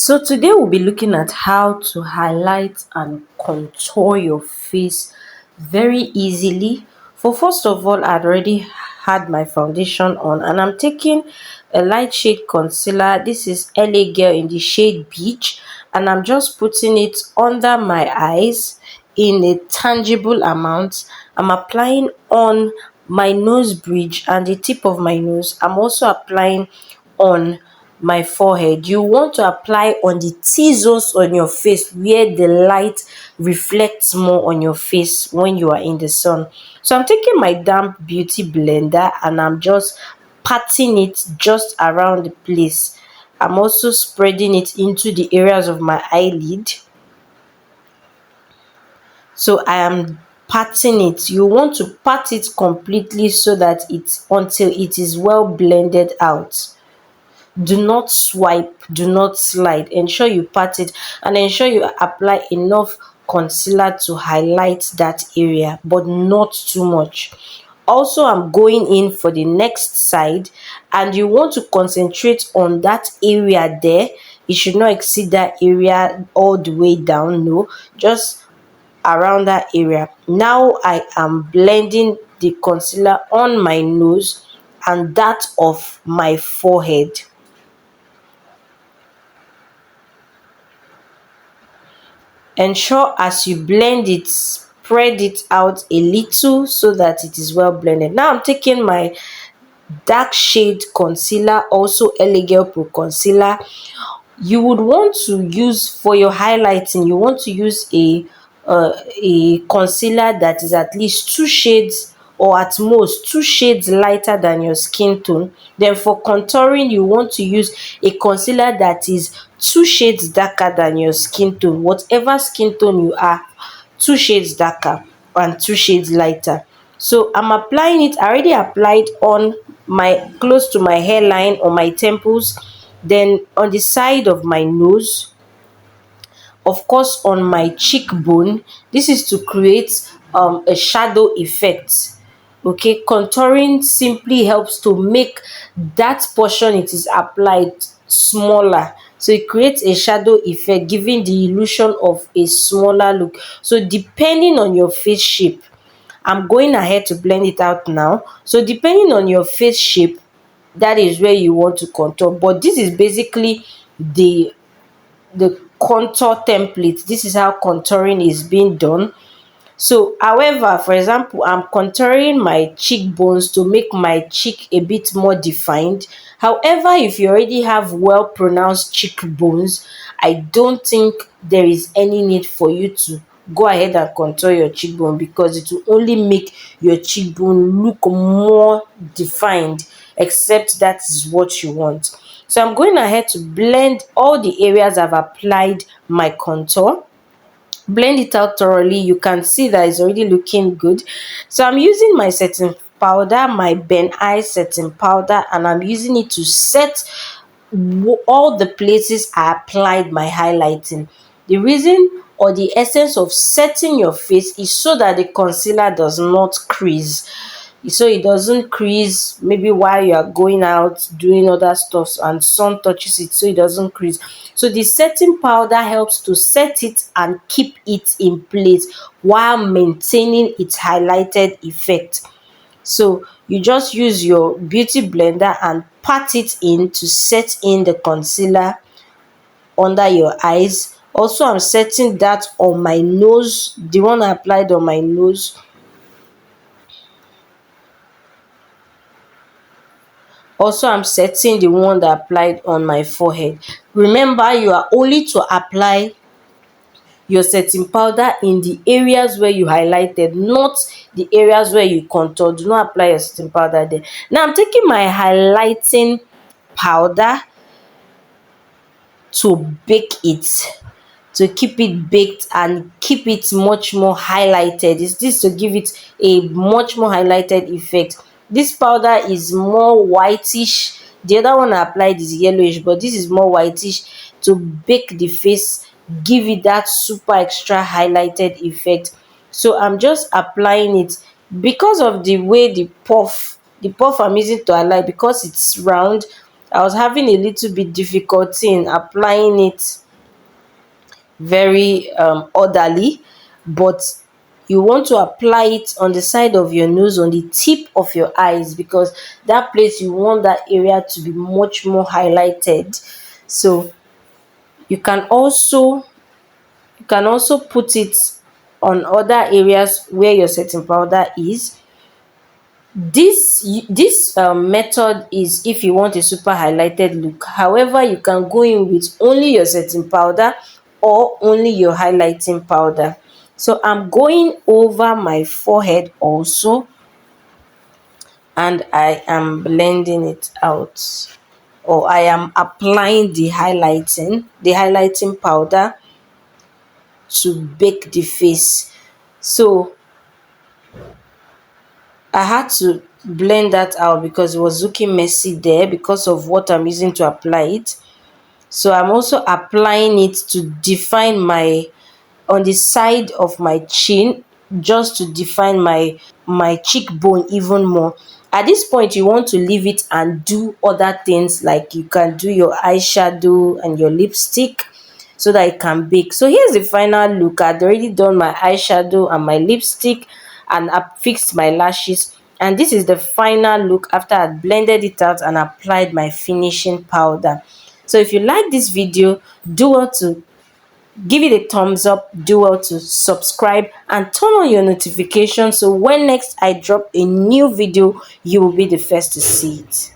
So today we'll be looking at how to highlight and contour your face very easily. For first of all, I'd already had my foundation on and I'm taking a light shade concealer. This is LA Girl in the shade Beach, and I'm just putting it under my eyes in a tangible amount. I'm applying on my nose bridge and the tip of my nose. I'm also applying on my forehead. You want to apply on the T-zones on your face where the light reflects more on your face when you are in the sun. So I'm taking my damp beauty blender and I'm just patting it just around the place. I'm also spreading it into the areas of my eyelid. So I am patting it. You want to pat it completely so that it's until it is well blended out. Do not swipe, do not slide. Ensure you pat it and ensure you apply enough concealer to highlight that area, but not too much. Also, I'm going in for the next side and you want to concentrate on that area there. You should not exceed that area all the way down, no, just around that area. Now I am blending the concealer on my nose and that of my forehead. Ensure as you blend it, spread it out a little so that it is well blended. Now I'm taking my dark shade concealer, also LA Girl Pro concealer. You would want to use for your highlighting, you want to use a concealer that is at least 2 shades or at most 2 shades lighter than your skin tone. Then for contouring, you want to use a concealer that is 2 shades darker than your skin tone, whatever skin tone you are, 2 shades darker and 2 shades lighter. So I'm applying it. I already applied on my close to my hairline, on my temples, then on the side of my nose, of course on my cheekbone. This is to create a shadow effect. Okay, contouring simply helps to make that portion it is applied smaller, so it creates a shadow effect, giving the illusion of a smaller look. So depending on your face shape, I'm going ahead to blend it out now. So depending on your face shape, that is where you want to contour, but this is basically the contour template. This is how contouring is being done. So however, for example, I'm contouring my cheekbones to make my cheek a bit more defined. However, if you already have well pronounced cheekbones, I don't think there is any need for you to go ahead and contour your cheekbone, because it will only make your cheekbone look more defined, except that is what you want. So I'm going ahead to blend all the areas I've applied my contour. Blend it out thoroughly. You can see that it's already looking good. So I'm using my setting powder, my Ben Eye setting powder, and I'm using it to set all the places I applied my highlighting. The reason or the essence of setting your face is so that the concealer does not crease, so it doesn't crease maybe while you are going out doing other stuff and sun touches it, so it doesn't crease. So the setting powder helps to set it and keep it in place while maintaining its highlighted effect. So you just use your beauty blender and pat it in to set in the concealer under your eyes. Also, I'm setting that on my nose, the one I applied on my nose. Also, I'm setting the one that I applied on my forehead. Remember, you are only to apply your setting powder in the areas where you highlighted, not the areas where you contour. Do not apply your setting powder there. Now I'm taking my highlighting powder to bake it, to keep it baked and keep it much more highlighted. Is this to give it a much more highlighted effect. This powder is more whitish. The other one I applied is yellowish, but this is more whitish to bake the face, give it that super extra highlighted effect. So I'm just applying it because of the way the puff I'm using to highlight, because it's round. I was having a little bit difficulty in applying it very orderly, but you want to apply it on the side of your nose, on the tip of your eyes, because that place, you want that area to be much more highlighted. So you can also put it on other areas where your setting powder is. This method is if you want a super highlighted look. However, you can go in with only your setting powder or only your highlighting powder. So I'm going over my forehead also, and I am blending it out, or I am applying the highlighting powder to bake the face. So I had to blend that out because it was looking messy there because of what I'm using to apply it. So I'm also applying it to define my, on the side of my chin, just to define my cheekbone even more. At this point, you want to leave it and do other things, like you can do your eyeshadow and your lipstick so that it can bake. So here's the final look. I'd already done my eyeshadow and my lipstick, and I fixed my lashes, and this is the final look after I blended it out and applied my finishing powder. So if you like this video, do well to give it a thumbs up, do well to subscribe and turn on your notifications, so when next I drop a new video, you will be the first to see it.